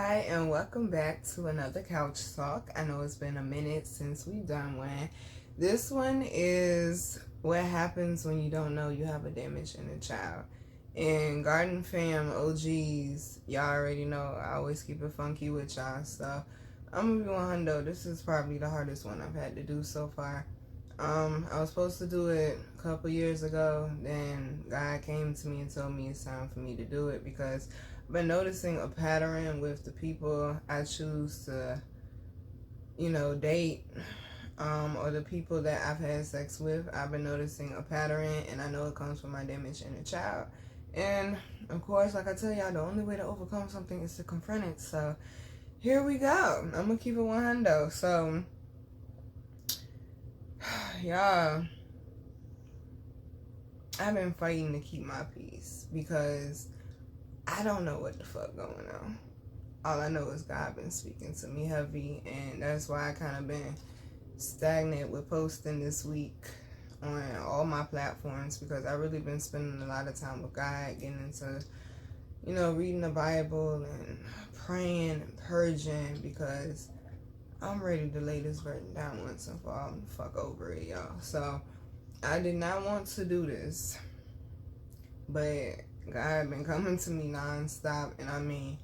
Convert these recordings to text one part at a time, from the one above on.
Hi, and welcome back to another couch talk. I know it's been a minute since we've done one. This one is what happens when you don't know you have a damaged inner child. And Garden Fam OGs, y'all already know I always keep it funky with y'all. So I'm gonna be 100. This is probably the hardest one I've had to do so far. I was supposed to do it a couple years ago. Then God came to me and told me it's time for me to do it because I've been noticing a pattern with the people I choose to, date, or the people that I've had sex with. I've been noticing a pattern, and I know it comes from my damaged inner child. And of course, like I tell y'all, the only way to overcome something is to confront it. So here we go. I'm gonna keep it 100. So, y'all, I've been fighting to keep my peace because I don't know what the fuck going on. All I know is God been speaking to me heavy, and that's why I kind of been stagnant with posting this week on all my platforms, because I really been spending a lot of time with God, getting into, reading the Bible and praying and purging, because I'm ready to lay this burden down once and for all and fuck over it, y'all. So I did not want to do this, but God been coming to me nonstop. And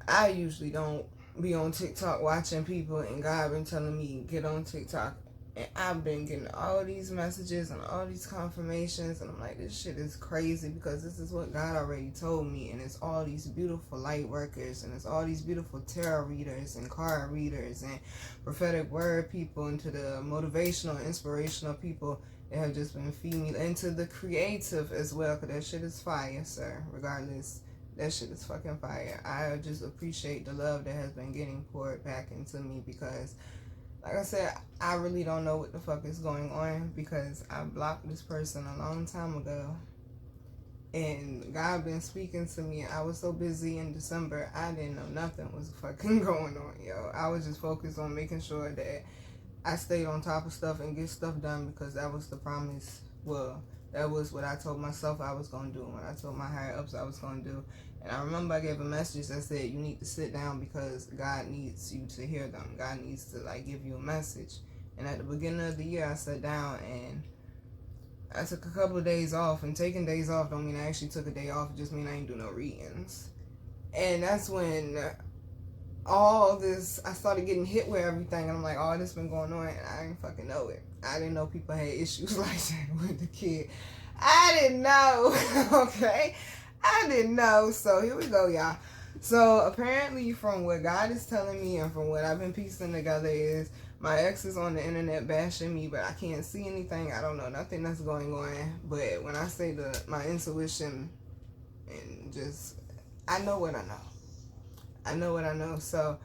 I usually don't be on TikTok watching people, and God been telling me get on TikTok, and I've been getting all these messages and all these confirmations, and I'm like, this shit is crazy, because this is what God already told me. And it's all these beautiful light workers, and it's all these beautiful tarot readers and card readers and prophetic word people, and to the motivational, inspirational people that have just been feeding me, into the creative as well, because that shit is fire, sir. Regardless, that shit is fucking fire. I just appreciate the love that has been getting poured back into me, because like I said, I really don't know what the fuck is going on, because I blocked this person a long time ago, and God been speaking to me. I was so busy in December, I didn't know nothing was fucking going on, yo. I was just focused on making sure that I stayed on top of stuff and get stuff done, because that was the promise. Well, that was what I told myself I was going to do, when I told my higher ups I was going to do. And I remember I gave a message that said, you need to sit down, because God needs you to hear them. God needs to give you a message. And at the beginning of the year, I sat down and I took a couple of days off. And taking days off don't mean I actually took a day off. It just mean I ain't do no readings. And that's when all this, I started getting hit with everything, and I'm like, oh, this been going on, and I didn't fucking know it. I didn't know people had issues like that with the kid. I didn't know. Okay, I didn't know. So here we go, y'all. So apparently, from what God is telling me and from what I've been piecing together, is my ex is on the internet bashing me, but I can't see anything. I don't know nothing that's going on. But when I say my intuition, and just, I know what I know. I know what I know. So,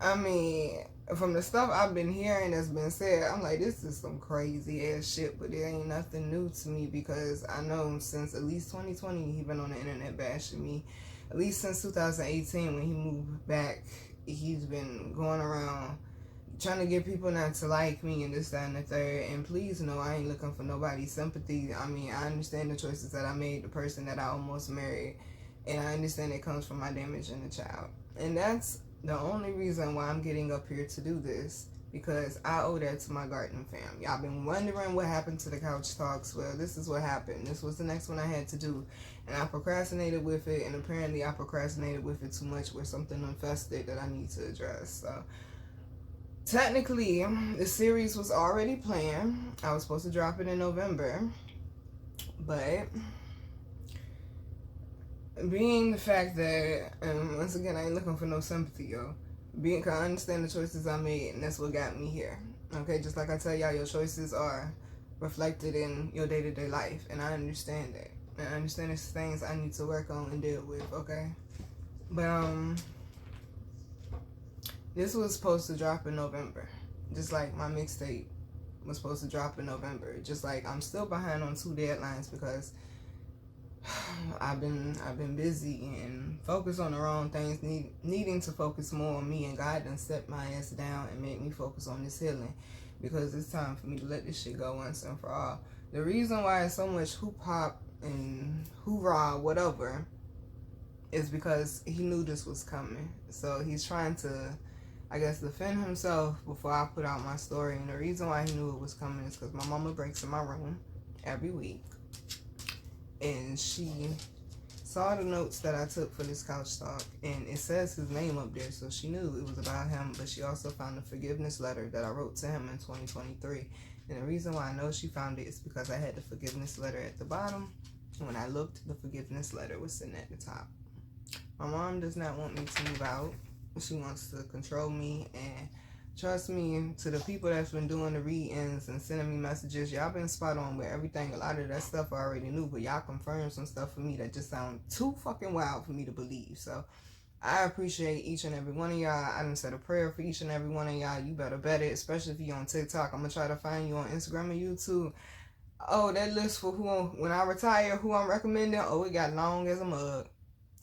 from the stuff I've been hearing that's been said, I'm like, this is some crazy ass shit, but it ain't nothing new to me, because I know him since at least 2020, he been on the internet bashing me. At least since 2018, when he moved back, he's been going around trying to get people not to like me and this, that, and the third. And please know, I ain't looking for nobody's sympathy. I understand the choices that I made, the person that I almost married. And I understand it comes from my damage in the child. And that's the only reason why I'm getting up here to do this, because I owe that to my garden fam. Y'all been wondering what happened to the couch talks. Well, this is what happened. This was the next one I had to do. And I procrastinated with it, and apparently I procrastinated with it too much, with something infested that I need to address. So technically, the series was already planned. I was supposed to drop it in November. But being the fact that, and once again, I ain't looking for no sympathy, yo. I understand the choices I made, and that's what got me here. Okay, just like I tell y'all, your choices are reflected in your day-to-day life, and I understand that. And I understand there's things I need to work on and deal with, okay? But, this was supposed to drop in November. Just like my mixtape was supposed to drop in November. Just like I'm still behind on 2 deadlines, because I've been busy and focused on the wrong things, needing to focus more on me, and God done set my ass down and made me focus on this healing, because it's time for me to let this shit go once and for all. The reason why it's so much hoop hop and hoorah whatever is because he knew this was coming. So he's trying to, I guess, defend himself before I put out my story. And the reason why he knew it was coming is because my mama breaks in my room every week. And she saw the notes that I took for this couch talk. And it says his name up there. So she knew it was about him. But she also found a forgiveness letter that I wrote to him in 2023. And the reason why I know she found it is because I had the forgiveness letter at the bottom. And when I looked, the forgiveness letter was sitting at the top. My mom does not want me to move out. She wants to control me, and trust me, to the people that's been doing the readings and sending me messages, y'all been spot on with everything. A lot of that stuff I already knew, but y'all confirmed some stuff for me that just sound too fucking wild for me to believe. So I appreciate each and every one of y'all. I done said a prayer for each and every one of y'all. You better bet it, especially if you're on TikTok. I'm gonna try to find you on Instagram and YouTube. Oh, that list for when I retire, who I'm recommending, oh, it got long as a mug.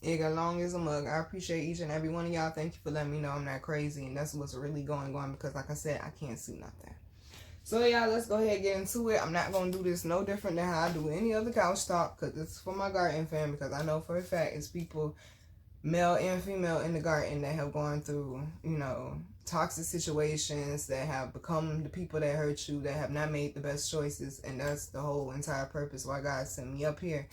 It got long as a mug. I appreciate each and every one of y'all. Thank you for letting me know I'm not crazy. And that's what's really going on, because like I said, I can't see nothing. So y'all, let's go ahead and get into it. I'm not going to do this no different than how I do any other couch talk, because it's for my garden fam, because I know for a fact it's people, male and female, in the garden that have gone through, you know, toxic situations, that have become the people that hurt you, that have not made the best choices. And that's the whole entire purpose why God sent me up here,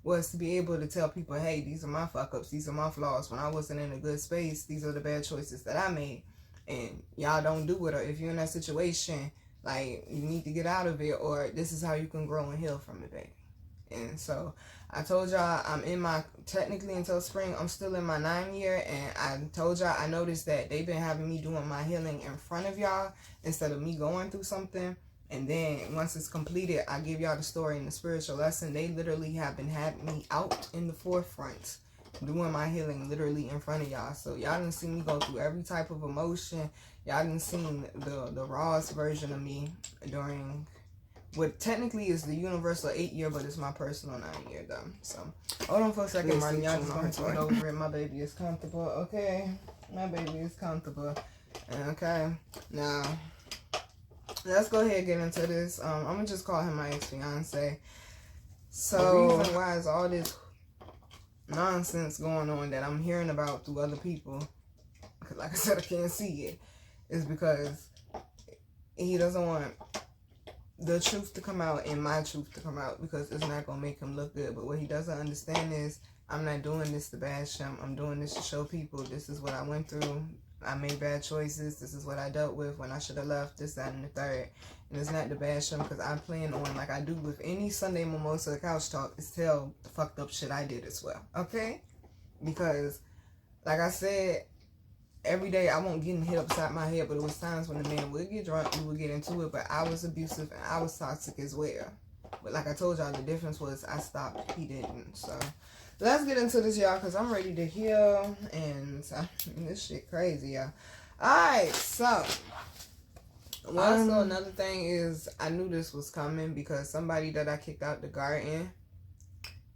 was to be able to tell people, hey, these are my fuck ups, these are my flaws. When I wasn't in a good space, these are the bad choices that I made. And y'all don't do it. Or if you're in that situation, like, you need to get out of it, or this is how you can grow and heal from it, baby. And so I told y'all I'm in my, technically until spring, I'm still in my 9th year. And I told y'all I noticed that they've been having me doing my healing in front of y'all instead of me going through something. And then once it's completed, I give y'all the story and the spiritual lesson. They literally have been having me out in the forefront doing my healing literally in front of y'all. So y'all done see me go through every type of emotion. Y'all done seen the rawest version of me during what technically is the universal 8th year, but it's my personal 9th year though. So hold on for a second, Martin. Y'all just gonna get over it. My baby is comfortable. Okay, my baby is comfortable. Okay, now let's go ahead and get into this. I'm gonna just call him my ex-fiance. So the reason why is all this nonsense going on that I'm hearing about through other people, because like I said, I can't see it, is because he doesn't want the truth to come out and my truth to come out, because it's not gonna make him look good. But what he doesn't understand is I'm not doing this to bash him. I'm doing this to show people this is what I went through. I made bad choices. This is what I dealt with when I should have left, this, that, and the third. And it's not to bash him, because I plan on, like I do with any Sunday Mimosa couch talk, is tell the fucked up shit I did as well. Okay? Because, like I said, every day I won't get hit upside my head, but it was times when the man would get drunk, we would get into it, but I was abusive and I was toxic as well. But like I told y'all, the difference was I stopped, he didn't. So let's get into this, y'all, because I'm ready to heal, and this shit crazy, y'all. Alright, so also another thing is, I knew this was coming because somebody that I kicked out the garden,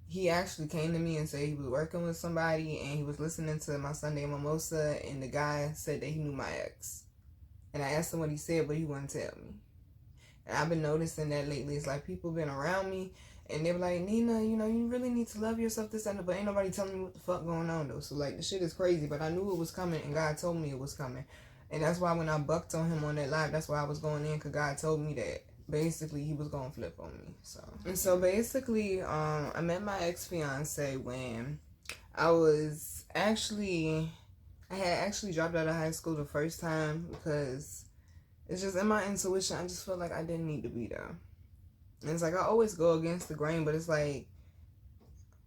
he actually came to me and said he was working with somebody and he was listening to my Sunday Mimosa, and the guy said that he knew my ex. And I asked him what he said, but he wouldn't tell me. And I've been noticing that lately. It's like people been around me and they were like, Nina, you know, you really need to love yourself, this and that, but ain't nobody telling me what the fuck going on though. So like, the shit is crazy, but I knew it was coming and God told me it was coming. And that's why when I bucked on him on that live, that's why I was going in, because God told me that basically he was going to flip on me. So basically, I met my ex-fiance when I had actually dropped out of high school the first time, because it's just in my intuition, I just felt like I didn't need to be there. And it's like I always go against the grain, but it's like,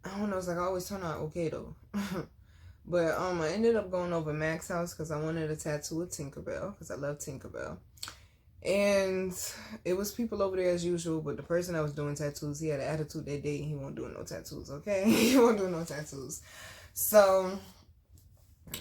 I don't know, it's like I always turn out okay though. But I ended up going over Max's house because I wanted a tattoo of Tinkerbell, because I love Tinkerbell. And it was people over there as usual, but the person that was doing tattoos, he had an attitude that day, and he won't do no tattoos, okay? He won't do no tattoos. So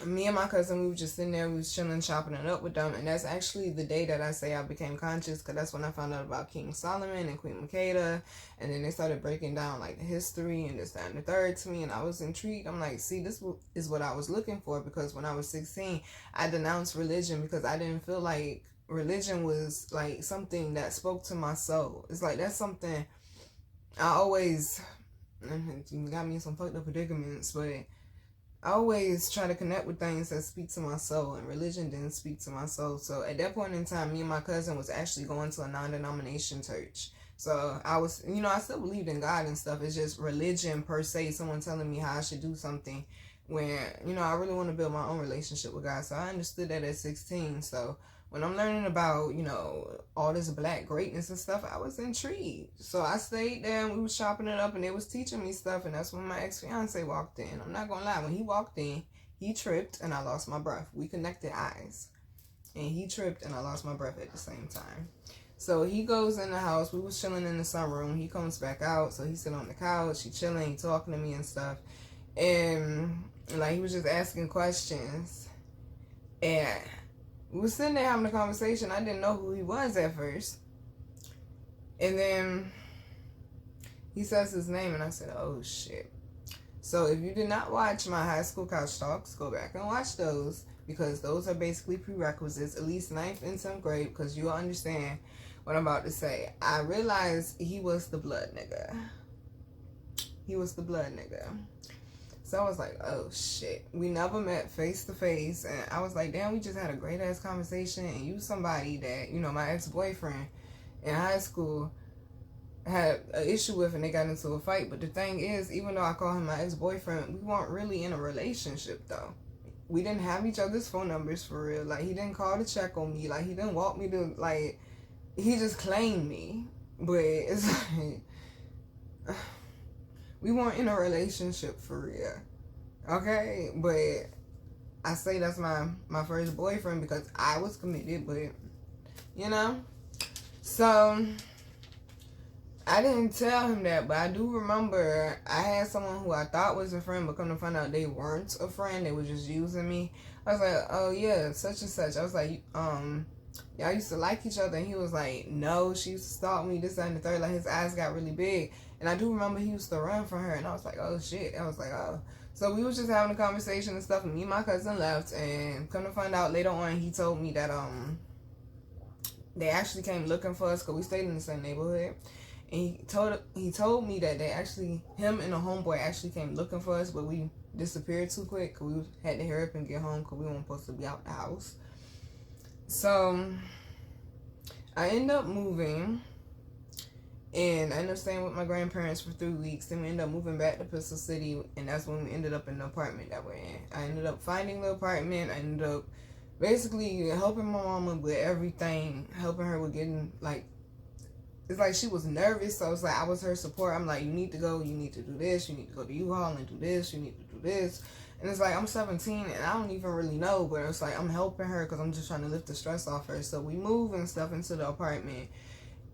me and my cousin, we were just sitting there, we was chilling, chopping it up with them, and that's actually the day that I say I became conscious, because that's when I found out about King Solomon and Queen Makeda, and then they started breaking down like the history and this, that, and the third to me, and I was intrigued. I'm like, see, this is what I was looking for, because when I was 16, I denounced religion because I didn't feel like religion was like something that spoke to my soul. It's like that's something I always, got me in some fucked up predicaments, but I always try to connect with things that speak to my soul, and religion didn't speak to my soul. So at that point in time, me and my cousin was actually going to a non-denomination church. So I was, I still believed in God and stuff. It's just religion per se, someone telling me how I should do something when, I really want to build my own relationship with God. So I understood that at 16. So when I'm learning about, all this black greatness and stuff, I was intrigued. So I stayed there and we was chopping it up and they was teaching me stuff. And that's when my ex-fiance walked in. I'm not going to lie. When he walked in, he tripped and I lost my breath. We connected eyes. And he tripped and I lost my breath at the same time. So he goes in the house. We was chilling in the sunroom. He comes back out. So he's sitting on the couch. He chilling. He talking to me and stuff. And like he was just asking questions. And we were sitting there having a conversation. I didn't know who he was at first. And then he says his name and I said, oh shit. So if you did not watch my high school couch talks, go back and watch those. Because those are basically prerequisites, at least 9th and 10th grade, because you'll understand what I'm about to say. I realized he was the blood nigga. He was the blood nigga. So I was like, oh shit. We never met face to face. And I was like, damn, we just had a great ass conversation. And you somebody that, my ex-boyfriend in high school had an issue with and they got into a fight. But the thing is, even though I call him my ex-boyfriend, we weren't really in a relationship though. We didn't have each other's phone numbers for real. Like, he didn't call to check on me. Like, he didn't want me to, like, he just claimed me. But it's like, we weren't in a relationship for real. Okay? But I say that's my first boyfriend because I was committed, but, So, I didn't tell him that, but I do remember I had someone who I thought was a friend, but come to find out they weren't a friend. They were just using me. I was like, oh yeah, such and such. I was like, y'all used to like each other. And he was like, no, she used to stalk me, this, that, and the third. Like, his eyes got really big. And I do remember he used to run from her. And I was like, oh shit. I was like, oh. So we was just having a conversation and stuff. And me and my cousin left. And come to find out later on, he told me that they actually came looking for us because we stayed in the same neighborhood. And he told me that him and a homeboy actually came looking for us, but we disappeared too quick because we had to hurry up and get home because we weren't supposed to be out the house. So I ended up moving, and I ended up staying with my grandparents for 3 weeks. Then we ended up moving back to Pistol City, and that's when we ended up in the apartment that we're in. I ended up finding the apartment. I ended up basically helping my mama with everything, helping her with getting, like, it's like she was nervous, so it's like I was her support. I'm like, you need to go, you need to do this, you need to go to U-Haul and do this, you need to do this. And it's like, I'm 17 and I don't even really know, but it's like I'm helping her because I'm just trying to lift the stress off her. So we move and stuff into the apartment.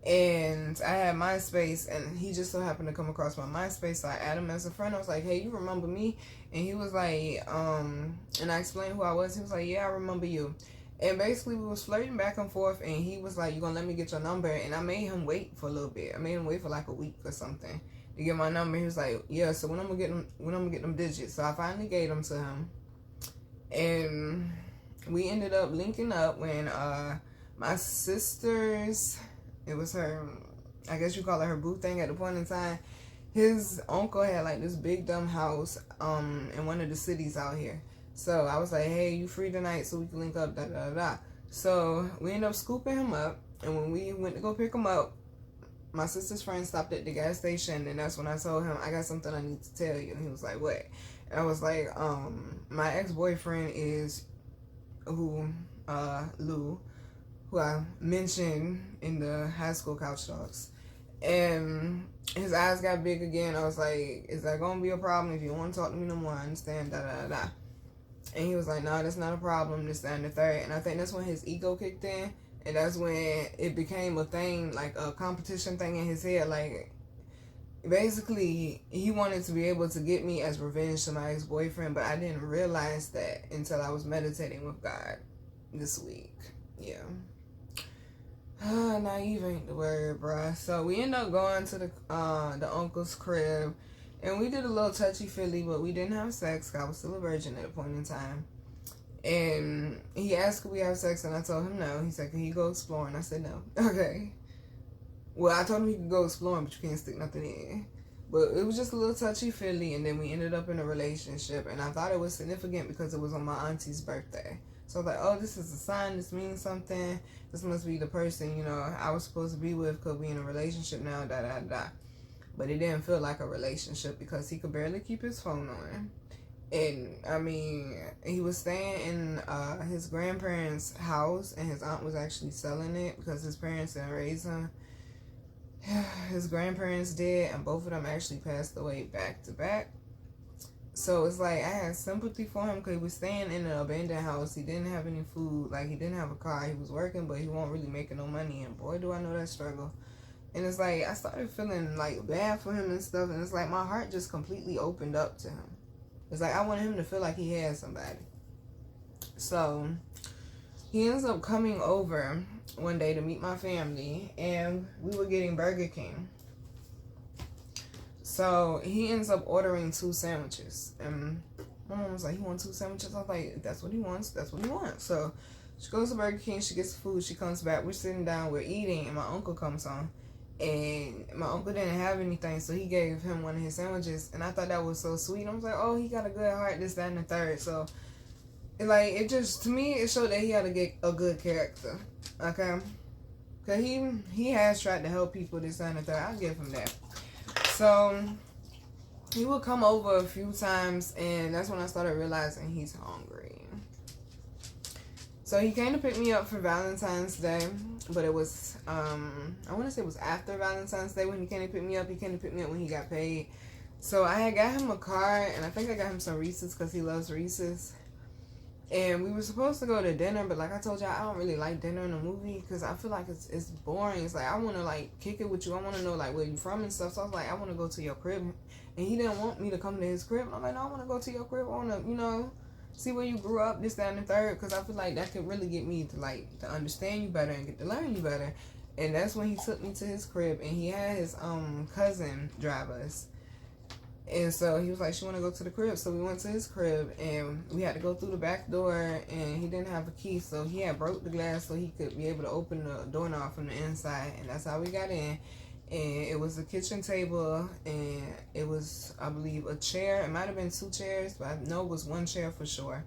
And I had MySpace, and he just so happened to come across my MySpace, so I added him as a friend. I was like, hey, you remember me? And he was like, and I explained who I was. He was like, yeah, I remember you. And basically, we was flirting back and forth, and he was like, you gonna let me get your number? And I made him wait for a little bit. I made him wait for like a week or something to get my number. He was like, yeah, so when I'm gonna get them digits. So I finally gave them to him. And we ended up linking up when my sister's, it was her, I guess you call it her boo thing at the point in time. His uncle had like this big dumb house in one of the cities out here. So I was like, hey, you free tonight so we can link up, da da da. So we ended up scooping him up, and when we went to go pick him up, my sister's friend stopped at the gas station, and that's when I told him, I got something I need to tell you. And he was like, what? And I was like, my ex-boyfriend is Lou, who I mentioned in the high school couch talks. And his eyes got big again. I was like, is that gonna be a problem if you don't want to talk to me no more? I understand, da da da. And he was like, no, that's not a problem, this, that, and the third. And I think that's when his ego kicked in. And that's when it became a thing, like a competition thing in his head. Like, basically, he wanted to be able to get me as revenge to my ex-boyfriend. But I didn't realize that until I was meditating with God this week. Yeah. Naive ain't the word, bruh. So we ended up going to the uncle's crib. And we did a little touchy-feely, but we didn't have sex. I was still a virgin at a point in time. And he asked, could we have sex? And I told him no. He said, can he go exploring? I said no. Okay. Well, I told him he could go exploring, but you can't stick nothing in. But it was just a little touchy-feely, and then we ended up in a relationship, and I thought it was significant because it was on my auntie's birthday. So I was like, oh, this is a sign, this means something, this must be the person, you know, I was supposed to be with, could be in a relationship now, da-da-da. But it didn't feel like a relationship because he could barely keep his phone on. And, I mean, he was staying in his grandparents' house, and his aunt was actually selling it because his parents didn't raise him. His grandparents did, and both of them actually passed away back to back. So it's like I had sympathy for him because he was staying in an abandoned house. He didn't have any food. Like, he didn't have a car. He was working, but he wasn't really making no money. And boy, do I know that struggle. And it's like I started feeling like bad for him and stuff. And it's like my heart just completely opened up to him. It's like I wanted him to feel like he had somebody. So he ends up coming over one day to meet my family, and we were getting Burger King. So he ends up ordering 2 sandwiches, and my mom was like, he wants 2 sandwiches? I was like, that's what he wants, that's what he wants. So she goes to Burger King, she gets the food, she comes back, we're sitting down, we're eating, and my uncle comes on, and my uncle didn't have anything, so he gave him one of his sandwiches, and I thought that was so sweet. I was like, oh, he got a good heart, this, that, and the third. So like, it just, to me, it showed that he had a good character, okay? Because he has tried to help people, this, that, and the third. I'll give him that. So he would come over a few times, and that's when I started realizing he's hungry. So he came to pick me up for Valentine's Day, but it was, I want to say it was after Valentine's Day when he came to pick me up. He came to pick me up when he got paid. So I had got him a car, and I think I got him some Reese's because he loves Reese's. And we were supposed to go to dinner, but like I told y'all, I don't really like dinner in a movie because I feel like it's boring. It's like, I want to like kick it with you. I want to know like where you from and stuff. So I was like, I want to go to your crib. And he didn't want me to come to his crib. And I'm like, no, I want to go to your crib. I want to, you know, see where you grew up, this, that, and the third. Because I feel like that could really get me to understand you better and get to learn you better. And that's when he took me to his crib, and he had his cousin drive us. And so he was like, she want to go to the crib. So we went to his crib, and we had to go through the back door, and he didn't have a key. So he had broke the glass so he could be able to open the doorknob from the inside. And that's how we got in. And it was a kitchen table, and it was, I believe, a chair. It might have been 2 chairs, but I know it was 1 chair for sure.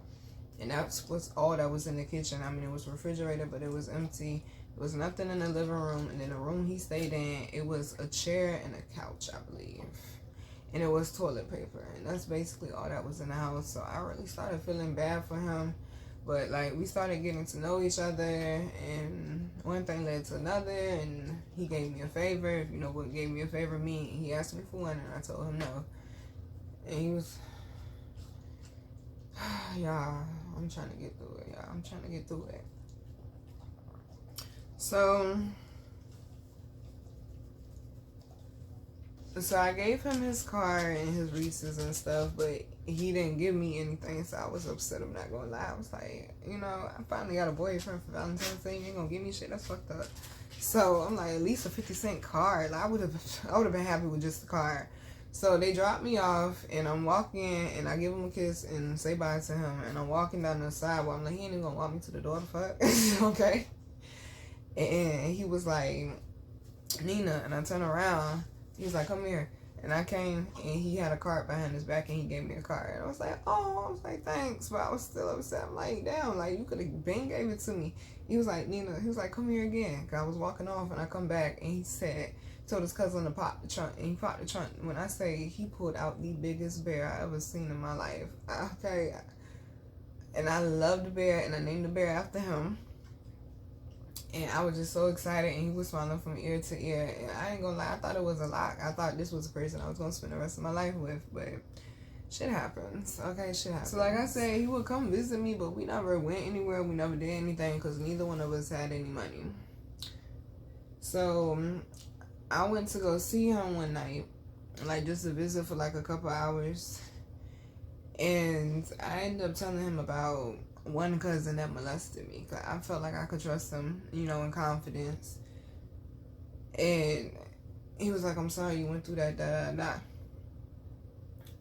And that was all that was in the kitchen. I mean, it was refrigerated, but it was empty. There was nothing in the living room. And in the room he stayed in, it was a chair and a couch, I believe. And it was toilet paper. And that's basically all that was in the house. So I really started feeling bad for him. But, like, we started getting to know each other. And one thing led to another. And he gave me a favor. If you know what gave me a favor, me. He asked me for one, and I told him no. And he was... y'all, I'm trying to get through it, y'all. I'm trying to get through it. So I gave him his car and his Reese's and stuff, but he didn't give me anything, so I was upset. I'm not gonna lie. I was like, you know, I finally got a boyfriend for Valentine's Day. You ain't gonna give me shit? That's fucked up. So I'm like, at least a 50-cent card. Like, I would have been happy with just the card. So they dropped me off, and I'm walking, and I give him a kiss and say bye to him, and I'm walking down the sidewalk. I'm like, he ain't even gonna walk me to the door, the fuck? Okay. And he was like, Nina, and I turned around. He was like, come here. And I came, and he had a card behind his back, and he gave me a card. And I was like, oh, I was like, thanks. But I was still upset. I'm like, damn, like, you could have been gave it to me. He was like, Nina, he was like, come here again. Cause I was walking off, and I come back, and he said, told his cousin to pop the trunk. And he popped the trunk. When I say he pulled out the biggest bear I ever seen in my life. Okay. And I love the bear, and I named the bear after him. And I was just so excited, and he was smiling from ear to ear. And I ain't gonna lie, I thought it was a lot. I thought this was the person I was gonna spend the rest of my life with, but shit happens. Okay, shit happens. So like I said, he would come visit me, but we never went anywhere. We never did anything because neither one of us had any money. So I went to go see him one night, like just to visit for like a couple hours. And I ended up telling him about one cousin that molested me. Cause I felt like I could trust him, you know, in confidence. And he was like, I'm sorry you went through that, da, da, da.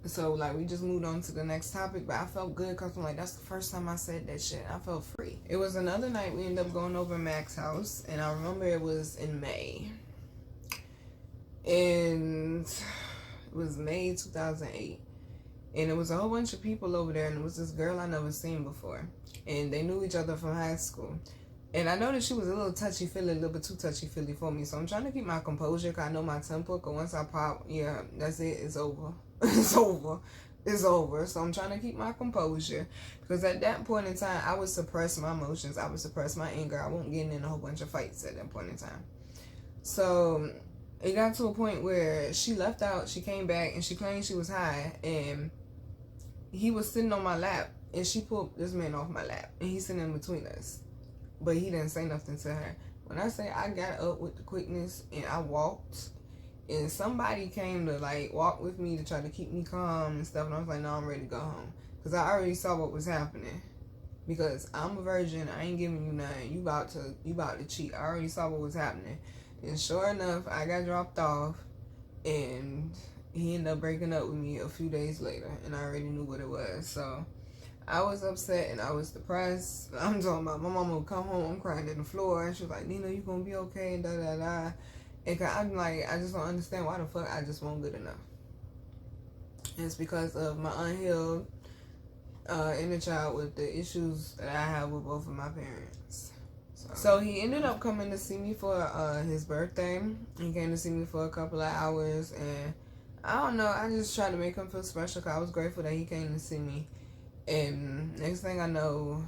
So, like, we just moved on to the next topic. But I felt good because I'm like, that's the first time I said that shit. I felt free. It was another night we ended up going over Mac's house. And I remember it was in May. And It was May 2008. And it was a whole bunch of people over there, and it was this girl I never seen before. And they knew each other from high school. And I noticed she was a little touchy-feely, a little bit too touchy-feely for me. So I'm trying to keep my composure, because I know my temper. Because once I pop, yeah, that's it. It's over. It's over. It's over. So I'm trying to keep my composure. Because at that point in time, I would suppress my emotions. I would suppress my anger. I won't get in a whole bunch of fights at that point in time. So it got to a point where she left out. She came back, and she claimed she was high. And he was sitting on my lap. And she pulled this man off my lap. And he's sitting in between us. But he didn't say nothing to her. When I say I got up with the quickness and I walked, and somebody came to like walk with me to try to keep me calm and stuff, and I was like, no, I'm ready to go home. Because I already saw what was happening. Because I'm a virgin, I ain't giving you nothing. You about to cheat. I already saw what was happening. And sure enough, I got dropped off, and he ended up breaking up with me a few days later, and I already knew what it was. So I was upset and I was depressed. I'm talking about my mama would come home, I'm crying on the floor, and she was like, Nina, you gonna be okay, and da-da-da. And I'm like, I just don't understand why the fuck I just won't good enough. And it's because of my unhealed inner child with the issues that I have with both of my parents. So he ended up coming to see me for his birthday. He came to see me for a couple of hours, and I don't know, I just tried to make him feel special because I was grateful that he came to see me. And next thing I know,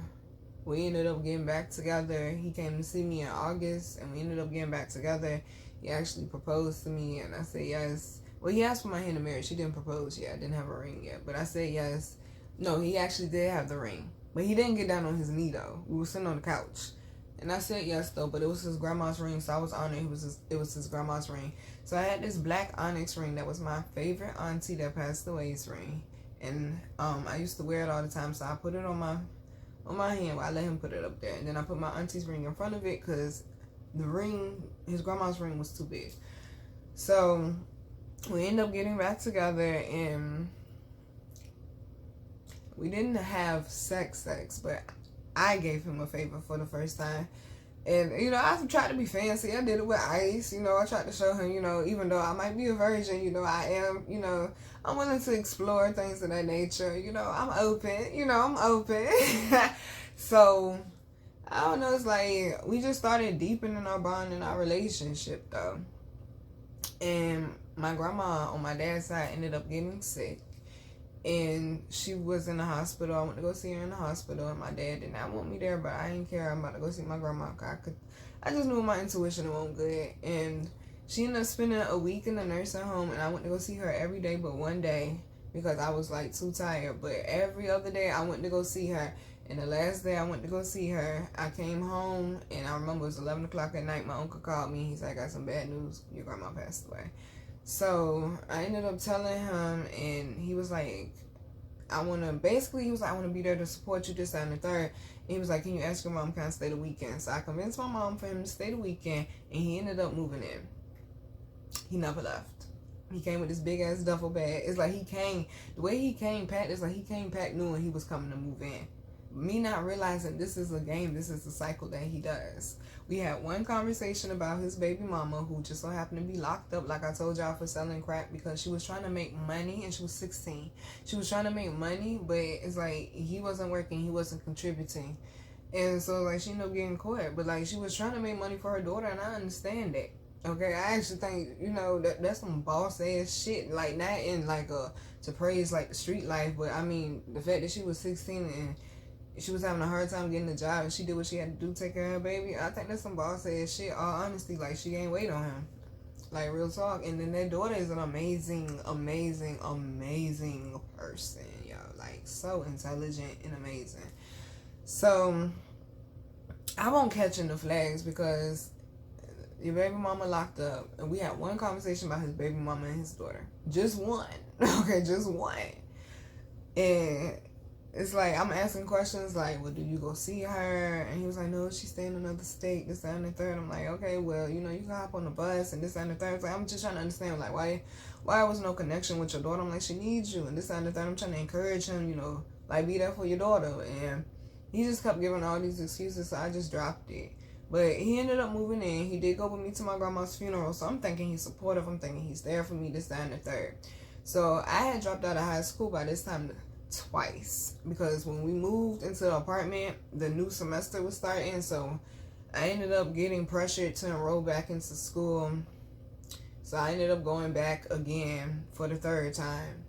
we ended up getting back together. He came to see me in August, and we ended up getting back together. He actually proposed to me, and I said yes. Well, he asked for my hand in marriage. He didn't propose yet. I didn't have a ring yet, but I said yes. No, he actually did have the ring, but he didn't get down on his knee, though. We were sitting on the couch, and I said yes, though, but it was his grandma's ring, so I was honored. It was his grandma's ring. So I had this black onyx ring that was my favorite auntie that passed away's ring. And I used to wear it all the time, so I put it on my hand. I let him put it up there, and then I put my auntie's ring in front of it because the ring, his grandma's ring, was too big. So we ended up getting back together, and we didn't have sex, but I gave him a favor for the first time. And, you know, I tried to be fancy. I did it with ice. You know, I tried to show him, you know, even though I might be a virgin, you know, I am, you know, I'm willing to explore things of that nature. You know, I'm open. You know, I'm open. So, I don't know. It's like we just started deepening our bond in our relationship, though. And my grandma on my dad's side ended up getting sick. And she was in the hospital. I went to go see her in the hospital, and my dad did not want me there, but I didn't care. I'm about to go see my grandma. I just knew my intuition wasn't good. And she ended up spending a week in the nursing home, and I went to go see her every day but one day because I was like too tired. But every other day I went to go see her. And the last day I went to go see her, I came home, and I remember it was 11 o'clock at night. My uncle called me. He said, I got some bad news. Your grandma passed away. So I ended up telling him, and he was like, he was like, I want to be there to support you, this, that, and the third. And he was like, can you ask your mom, can I stay the weekend? So I convinced my mom for him to stay the weekend, and he ended up moving in. He never left. He came with this big ass duffel bag. It's like the way he came packed, it's like he came packed knowing he was coming to move in. Me not realizing this is a game, this is the cycle that he does. We had one conversation about his baby mama, who just so happened to be locked up, like I told y'all, for selling crack because she was trying to make money, and she was 16. She was trying to make money, but it's like he wasn't working, he wasn't contributing. And so like she ended up getting caught, but like she was trying to make money for her daughter, and I understand that. Okay, I actually think, you know, that's some boss ass shit. Like, not in like to praise like the street life, but I mean the fact that she was 16 and she was having a hard time getting a job, and she did what she had to do to take care of her baby. I think that's some boss ass shit. All honesty, like she ain't wait on him. Like, real talk. And then their daughter is an amazing, amazing, amazing person, yo. Like, so intelligent and amazing. So I won't catch in the flags because your baby mama locked up, and we had one conversation about his baby mama and his daughter. Just one. Okay, just one. And it's like, I'm asking questions like, well, do you go see her? And he was like, no, she's staying in another state, this, that, and the third. I'm like, okay, well, you know, you can hop on the bus and this, that, and the third. It's like, I'm just trying to understand, like, why was no connection with your daughter? I'm like, she needs you, and this, that, and the third. I'm trying to encourage him, you know, like, be there for your daughter. And he just kept giving all these excuses, so I just dropped it. But he ended up moving in. He did go with me to my grandma's funeral, so I'm thinking he's supportive. I'm thinking he's there for me, this, that, and the third. So I had dropped out of high school by this time twice, because when we moved into the apartment, the new semester was starting. So I ended up getting pressured to enroll back into school. So I ended up going back again for the third time.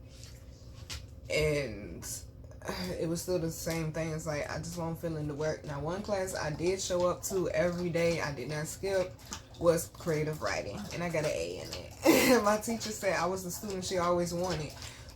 And it was still the same thing. It's like, I just wasn't feeling the work. Now, one class I did show up to every day, I did not skip, was creative writing. And I got an A in it. My teacher said I was the student she always wanted.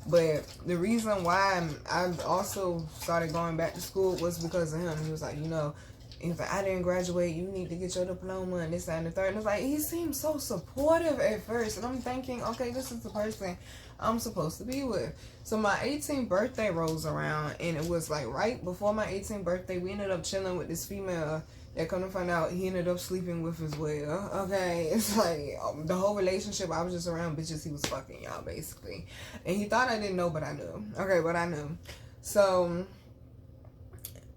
But the reason why I also started going back to school was because of him. He was like, you know, he's like, I didn't graduate, you need to get your diploma and this, that, and the third. And it's like, he seemed so supportive at first. And I'm thinking, okay, this is the person I'm supposed to be with. So my 18th birthday rolls around, and it was like right before my 18th birthday, we ended up chilling with this female that, come to find out, he ended up sleeping with as well. Okay, it's like the whole relationship, I was just around bitches he was fucking, y'all, basically. And he thought I didn't know, but I knew. Okay, but I knew. So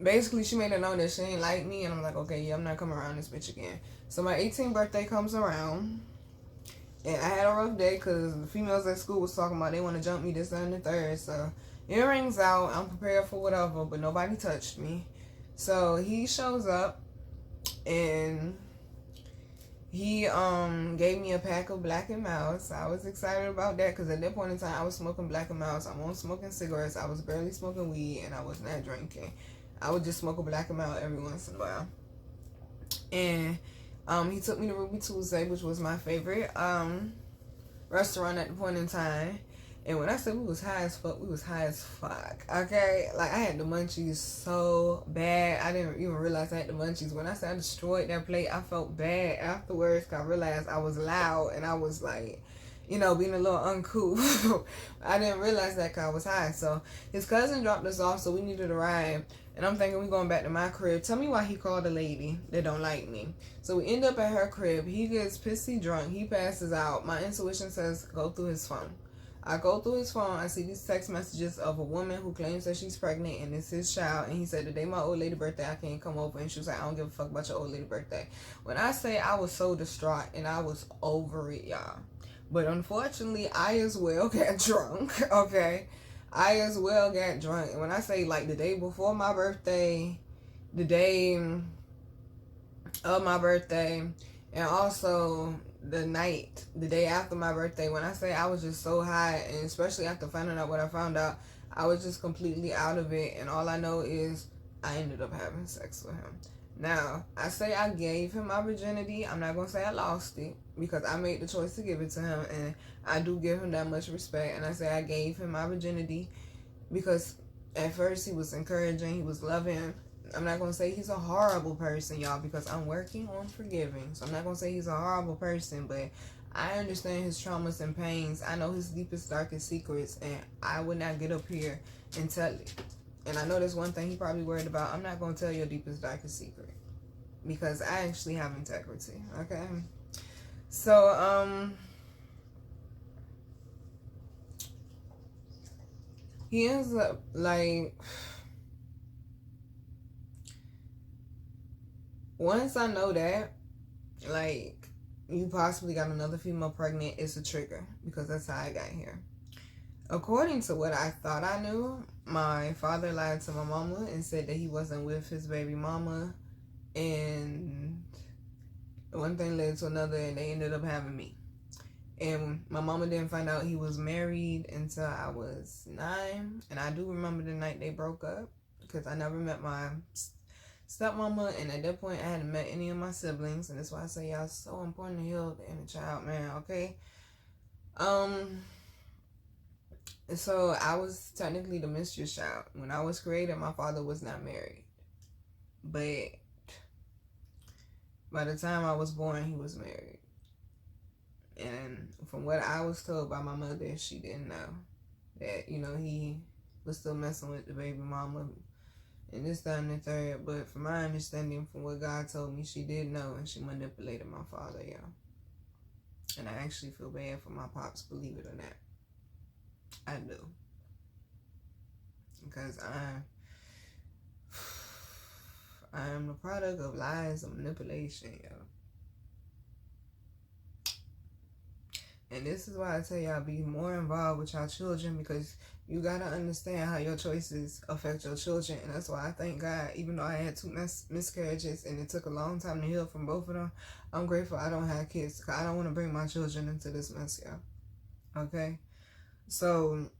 basically, she made it known that she ain't like me, and I'm like, okay, yeah, I'm not coming around this bitch again. So my 18th birthday comes around, and I had a rough day because the females at school was talking about they want to jump me, this, that, and the third. So earrings out, I'm prepared for whatever, but nobody touched me. So he shows up, and he gave me a pack of Black and Milds. I was excited about that because at that point in time, I was smoking Black and Milds. I wasn't smoking cigarettes. I was barely smoking weed, and I was not drinking. I would just smoke a Black and Mild every once in a while. And he took me to Ruby Tuesday, which was my favorite restaurant at the point in time. And when I said we was high as fuck, we was high as fuck. Okay? Like, I had the munchies so bad. I didn't even realize I had the munchies. When I said I destroyed that plate, I felt bad afterwards because I realized I was loud and I was like, you know, being a little uncouth. I didn't realize that because I was high. So his cousin dropped us off, so we needed a ride. And I'm thinking we going back to my crib. Tell me why he called a lady that don't like me. So we end up at her crib. He gets pissy drunk. He passes out. My intuition says go through his phone. I go through his phone. I see these text messages of a woman who claims that she's pregnant and it's his child. And he said, the day my old lady birthday, I can't come over. And she was like, I don't give a fuck about your old lady birthday. When I say I was so distraught and I was over it, y'all. But unfortunately, I as well got drunk, okay? I as well got drunk. And when I say, like, the day before my birthday, the day of my birthday, and also the night, the day after my birthday, when I say I was just so high, and especially after finding out what I found out, I was just completely out of it. And all I know is I ended up having sex with him. Now, I say I gave him my virginity. I'm not going to say I lost it because I made the choice to give it to him, and I do give him that much respect. And I say I gave him my virginity because at first he was encouraging, he was loving. I'm not going to say he's a horrible person, y'all, because I'm working on forgiving. So I'm not going to say he's a horrible person, but I understand his traumas and pains. I know his deepest, darkest secrets, and I would not get up here and tell it. And I know there's one thing he probably worried about. I'm not going to tell your deepest, darkest secret because I actually have integrity, okay? So, he ends up, like, once I know that, like, you possibly got another female pregnant, it's a trigger because that's how I got here. According to what I thought I knew, my father lied to my mama and said that he wasn't with his baby mama, and one thing led to another, and they ended up having me. And my mama didn't find out he was married until I was 9, and I do remember the night they broke up because I never met my stepmama, and at that point I hadn't met any of my siblings, and that's why I say y'all, it's so important to heal the inner child, man, okay? So I was technically the mistress child. When I was created, my father was not married. But by the time I was born, he was married. And from what I was told by my mother, she didn't know that, you know, he was still messing with the baby mama and this, that, and the third. But from my understanding, from what God told me, she did know, and she manipulated my father, y'all. And I actually feel bad for my pops, believe it or not. I do. Because I am the product of lies and manipulation, yo. And this is why I tell y'all, be more involved with y'all children, because you gotta understand how your choices affect your children. And that's why I thank God, even though I had 2 miscarriages and it took a long time to heal from both of them, I'm grateful I don't have kids, because I don't want to bring my children into this mess, y'all. Okay? So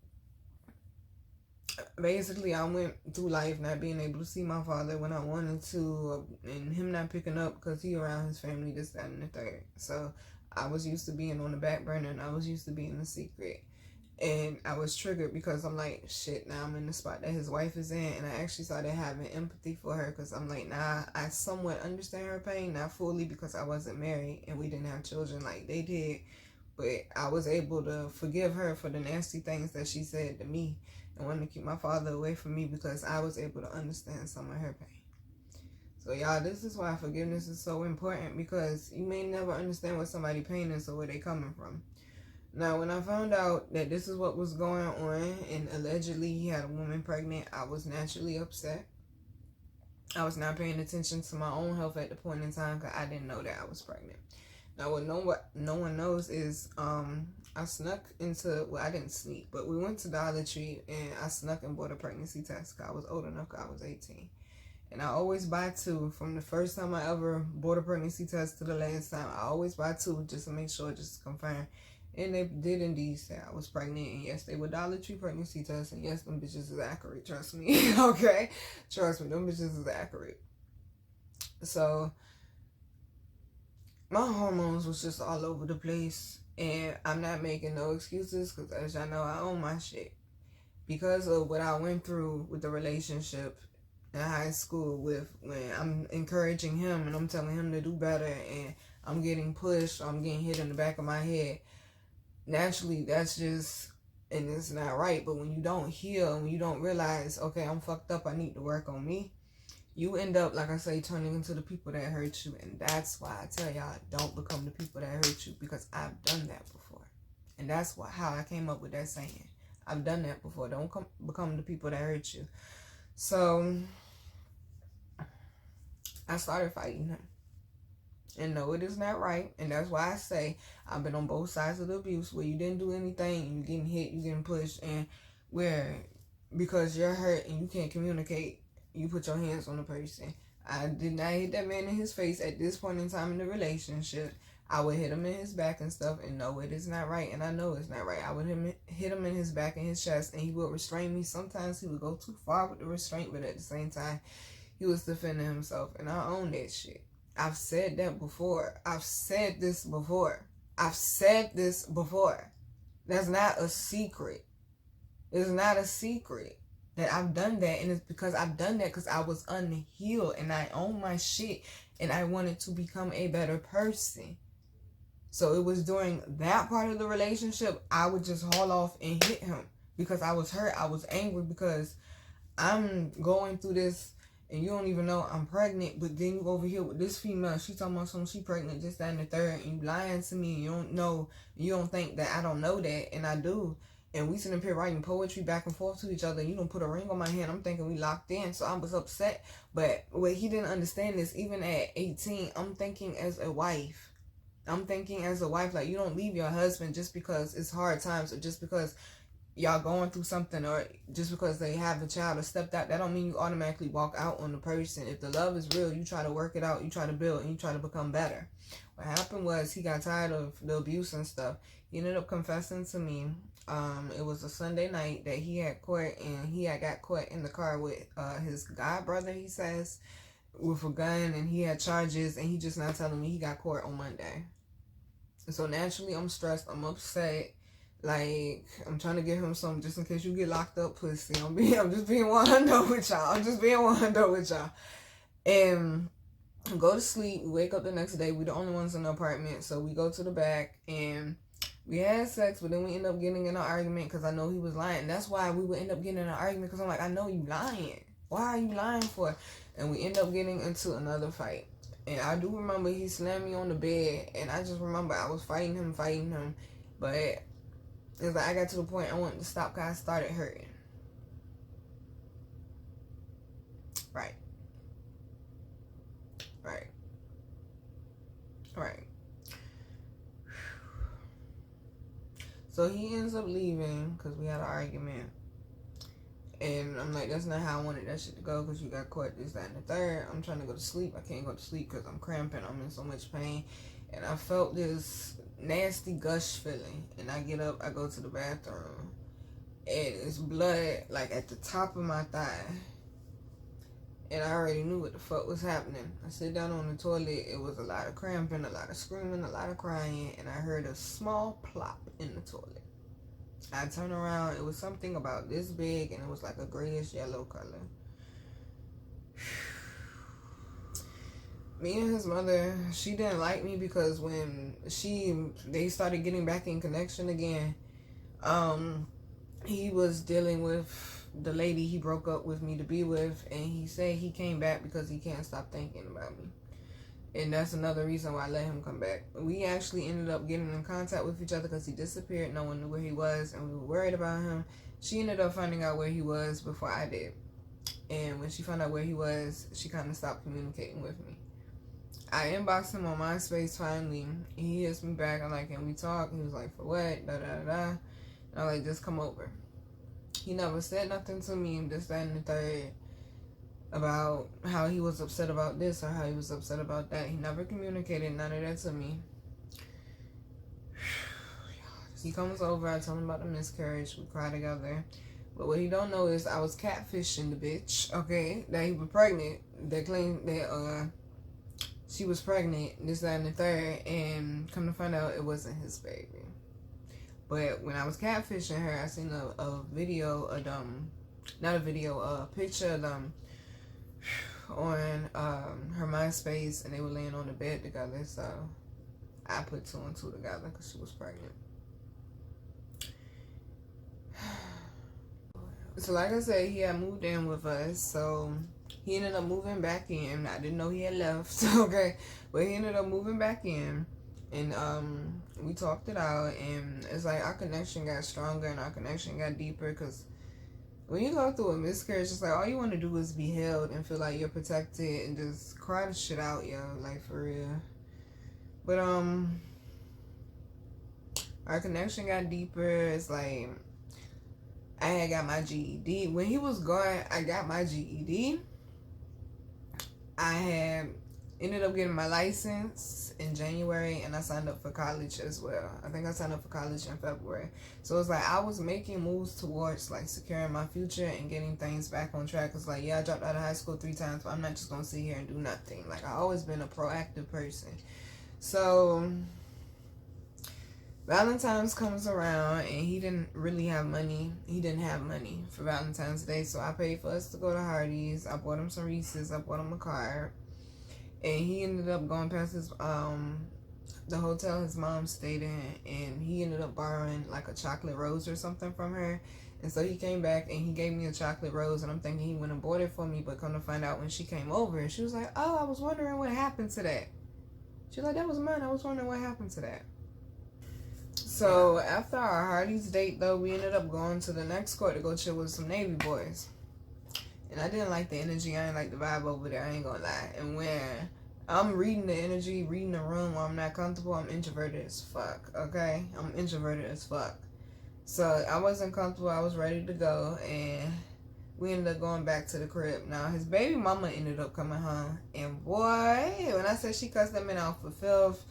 basically, I went through life not being able to see my father when I wanted to, and him not picking up because he around his family, this, that, and the third. So I was used to being on the back burner, and I was used to being a secret. And I was triggered because I'm like, shit, now I'm in the spot that his wife is in. And I actually started having empathy for her, because I'm like, nah, I somewhat understand her pain, not fully because I wasn't married and we didn't have children like they did. But I was able to forgive her for the nasty things that she said to me, and wanted to keep my father away from me because I was able to understand some of her pain. So y'all, this is why forgiveness is so important, because you may never understand what somebody's pain is or where they coming from. Now, when I found out that this is what was going on, and allegedly he had a woman pregnant, I was naturally upset. I was not paying attention to my own health at the point in time, because I didn't know that I was pregnant. Now, what no one knows is I snuck into, well, I didn't sneak, but we went to Dollar Tree, and I snuck and bought a pregnancy test, because I was old enough, because I was 18. And I always buy 2. From the first time I ever bought a pregnancy test to the last time, I always buy 2 just to make sure, just to confirm. And they did indeed say I was pregnant. And yes, they were Dollar Tree pregnancy tests. And yes, them bitches is accurate. Trust me. Okay? Trust me. Them bitches is accurate. So my hormones was just all over the place. And I'm not making no excuses, because as y'all know, I own my shit. Because of what I went through with the relationship in high school, with when I'm encouraging him and I'm telling him to do better, and I'm getting pushed, I'm getting hit in the back of my head. Naturally, that's just, and it's not right. But when you don't heal, when you don't realize, okay, I'm fucked up, I need to work on me, you end up, like I say, turning into the people that hurt you. And that's why I tell y'all, don't become the people that hurt you, because I've done that before. And that's how I came up with that saying. I've done that before. Don't become the people that hurt you. So I started fighting him. And no, it is not right. And that's why I say I've been on both sides of the abuse, where you didn't do anything, you getting hit, you getting pushed, and where because you're hurt and you can't communicate, you put your hands on the person. I did not hit that man in his face at this point in time in the relationship. I would hit him in his back and stuff, and no, it is not right, and I know it's not right. I would hit him in his back and his chest, and he would restrain me. Sometimes he would go too far with the restraint, but at the same time, he was defending himself, and I own that shit. I've said that before. I've said this before. I've said this before. That's not a secret. It's not a secret that I've done that. And it's because I've done that because I was unhealed and I own my shit and I wanted to become a better person. So it was during that part of the relationship, I would just haul off and hit him because I was hurt. I was angry because I'm going through this. And you don't even know I'm pregnant, but then you over here with this female, she talking about something, she pregnant, this, that, and the third, and you lying to me, and you don't know, you don't think that I don't know that, and I do. And we sitting up here writing poetry back and forth to each other, and you don't put a ring on my hand, I'm thinking we locked in, so I was upset. But what he didn't understand is, even at 18, I'm thinking as a wife. I'm thinking as a wife, like, you don't leave your husband just because it's hard times, or just because y'all going through something, or just because they have a child or stepped out. That don't mean you automatically walk out on the person. If the love is real, you try to work it out, you try to build, and you try to become better. What happened was he got tired of the abuse and stuff. He ended up confessing to me. It was a Sunday night that he had court, and he had got caught in the car with his god brother, he says, with a gun, and he had charges, and he just not telling me he got caught on Monday. So naturally, I'm stressed, I'm upset. Like, I'm trying to get him some just in case you get locked up, pussy. I'm just being 100 with y'all. I'm just being 100 with y'all. And go to sleep. We wake up the next day. We the only ones in the apartment. So we go to the back and we had sex, but then we end up getting in an argument because I know he was lying. That's why we would end up getting in an argument, because I'm like, I know you lying. Why are you lying for? And we end up getting into another fight. And I do remember he slammed me on the bed, and I just remember I was fighting him. But it's like I got to the point I wanted to stop because I started hurting. Right. So he ends up leaving because we had an argument. And I'm like, that's not how I wanted that shit to go, because you got caught this, that, and the third. I'm trying to go to sleep. I can't go to sleep because I'm cramping. I'm in so much pain. And I felt this nasty gush feeling. And I get up, I go to the bathroom. And it's blood, like, at the top of my thigh. And I already knew what the fuck was happening. I sit down on the toilet. It was a lot of cramping, a lot of screaming, a lot of crying. And I heard a small plop in the toilet. I turned around, it was something about this big, and it was like a grayish yellow color. Me and his mother, she didn't like me because when they started getting back in connection again, he was dealing with the lady he broke up with me to be with, and he said he came back because he can't stop thinking about me. And that's another reason why I let him come back. We actually ended up getting in contact with each other because he disappeared. No one knew where he was, and we were worried about him. She ended up finding out where he was before I did. And when she found out where he was, she kind of stopped communicating with me. I inboxed him on MySpace finally. He hits me back. I'm like, can we talk? He was like, for what? Da-da-da-da. And I'm like, just come over. He never said nothing to me, this, that, and the third, about how he was upset about this or how he was upset about that. He never communicated none of that to me. He comes over, I tell him about the miscarriage, we cry together. But what he don't know is I was catfishing the bitch, okay, that he was pregnant. They claimed that she was pregnant, this, that, and the third, and come to find out it wasn't his baby. But when I was catfishing her, I seen a video of not a video, a picture of them on her MySpace, and they were laying on the bed together. So I put two and two together because she was pregnant. So like I said, he had moved in with us, so he ended up moving back in. I didn't know he had left, okay, but he ended up moving back in, and we talked it out, and it's like our connection got stronger and our connection got deeper, because when you go through a miscarriage, it's like all you want to do is be held and feel like you're protected and just cry the shit out, yo, like for real. But our connection got deeper. It's like I had got my GED. When he was gone, I got my GED. I had ended up getting my license in January, and I signed up for college as well. I think I signed up for college in February. So it's like I was making moves towards like securing my future and getting things back on track. It's like, yeah, I dropped out of high school 3 times, but I'm not just gonna sit here and do nothing. Like, I've always been a proactive person. So Valentine's comes around, and he didn't really have money. He didn't have money for Valentine's Day, so I paid for us to go to Hardee's. I bought him some Reese's. I bought him a card. And he ended up going past his the hotel his mom stayed in, and he ended up borrowing like a chocolate rose or something from her. And so he came back and he gave me a chocolate rose, and I'm thinking he went and bought it for me, but come to find out when she came over, she was like, oh, I was wondering what happened to that. She was like, that was mine. I was wondering what happened to that. So after our Hardee's date, though, we ended up going to the next court to go chill with some Navy boys. And I didn't like the energy. I didn't like the vibe over there. I ain't gonna lie. And when I'm reading the energy, reading the room where I'm not comfortable, I'm introverted as fuck, okay? I'm introverted as fuck. So I wasn't comfortable. I was ready to go. And we ended up going back to the crib. Now, his baby mama ended up coming home. And boy, when I said she cussed that man out for filth,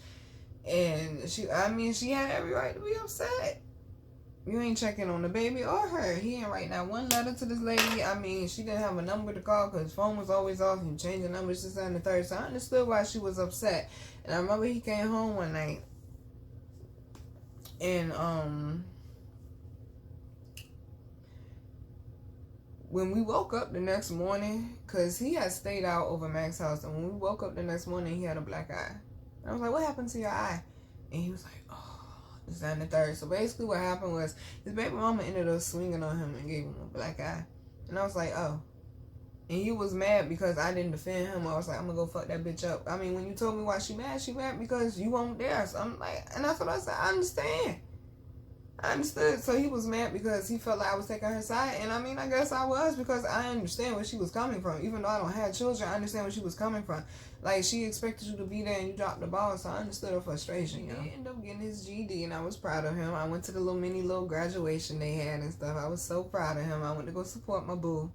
and she had every right to be upset. You ain't checking on the baby or her. He ain't writing out one letter to this lady. I mean, she didn't have a number to call because his phone was always off. He changed the numbers this and the third. So I understood why she was upset. And I remember he came home one night. And when we woke up the next morning, because he had stayed out over Max's house. And when we woke up the next morning, he had a black eye. And I was like, what happened to your eye? And he was like, oh. This and the third. So basically what happened was his baby mama ended up swinging on him and gave him a black eye. And I was like, oh. And he was mad because I didn't defend him. I was like, I'm gonna go fuck that bitch up. I mean, when you told me why she mad because you weren't there. So I'm like, and that's what I said. I I understood. So he was mad because he felt like I was taking her side. And I mean, I guess I was, because I understand where she was coming from. Even though I don't have children, I understand where she was coming from. Like, she expected you to be there and you dropped the ball. So I understood her frustration, you know. He ended up getting his GED and I was proud of him. I went to the little graduation they had and stuff. I was so proud of him. I went to go support my boo.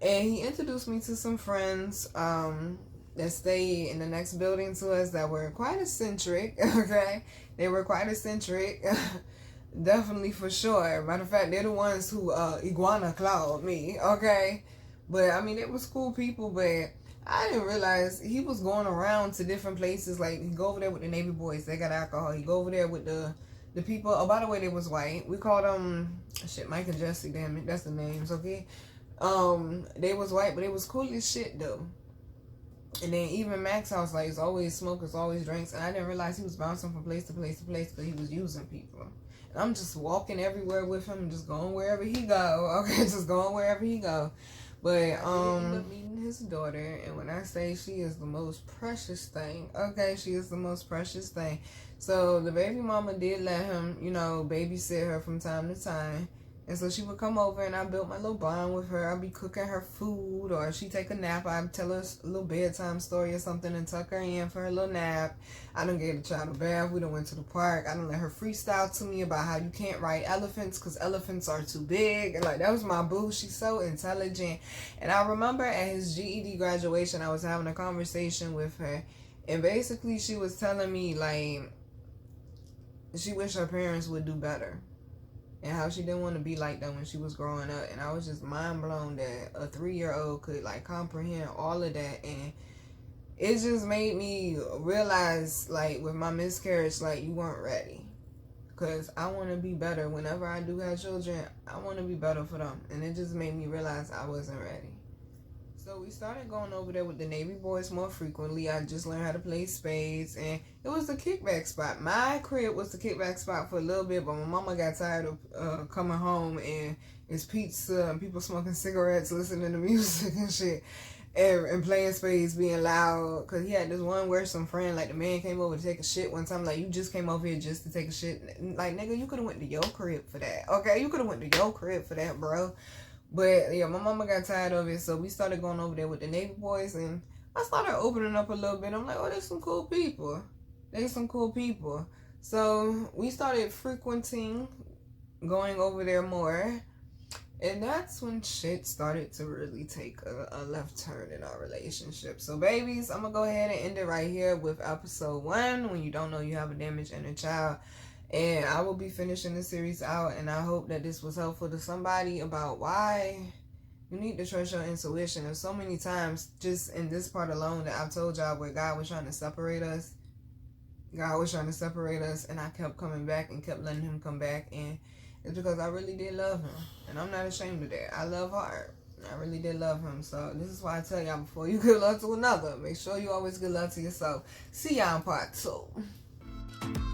And he introduced me to some friends that stayed in the next building to us that were quite eccentric, okay? They were quite eccentric. Definitely, for sure. Matter of fact, they're the ones who iguana clawed me, okay? But, I mean, it was cool people, but I didn't realize he was going around to different places. Like, he go over there with the Navy boys. They got alcohol. He go over there with the people. Oh, by the way, they was white. We called them, Mike and Jesse, damn it. That's the names, okay? They was white, but it was cool as shit, though. And then even Max house, like, it's always smoke, it's always drinks. And I didn't realize he was bouncing from place to place to place because he was using people. And I'm just walking everywhere with him, just going wherever he go. Okay, just going wherever he go. But I ended up meeting his daughter, and when I say she is the most precious thing, okay, she is the most precious thing. So the baby mama did let him, you know, babysit her from time to time. And so she would come over and I built my little bond with her. I'd be cooking her food, or if she take a nap, I'd tell her a little bedtime story or something and tuck her in for her little nap. I done gave the child a bath. We done went to the park. I done let her freestyle to me about how you can't ride elephants because elephants are too big. And like, that was my boo. She's so intelligent. And I remember at his GED graduation, I was having a conversation with her. And basically she was telling me, like, she wished her parents would do better. And how she didn't want to be like that when she was growing up. And I was just mind blown that a 3-year-old could, like, comprehend all of that. And it just made me realize, like, with my miscarriage, like, you weren't ready. Because I want to be better. Whenever I do have children, I want to be better for them. And it just made me realize I wasn't ready. So we started going over there with the Navy boys more frequently. I just learned how to play spades, and it was the kickback spot. My crib was the kickback spot for a little bit, but my mama got tired of coming home and it's pizza and people smoking cigarettes, listening to music and shit, and playing spades, being loud. Cause he had this one worrisome friend, like the man came over to take a shit one time. Like, you just came over here just to take a shit. Like, nigga, you could have went to your crib for that. Okay, you could have went to your crib for that, bro. But, yeah, my mama got tired of it, so we started going over there with the Navy boys, and I started opening up a little bit. I'm like, oh, there's some cool people. There's some cool people. So we started frequenting, going over there more, and that's when shit started to really take a left turn in our relationship. So, babies, I'm going to go ahead and end it right here with episode 1, when you don't know you have a damaged inner child. And I will be finishing the series out, and I hope that this was helpful to somebody about why you need to trust your intuition. There's so many times just in this part alone that I've told y'all where God was trying to separate us. God was trying to separate us, and I kept coming back and kept letting him come back. And it's because I really did love him, and I'm not ashamed of that. I love hard. I really did love him. So this is why I tell y'all, before you give love to another, make sure you always give love to yourself. See y'all in part 2.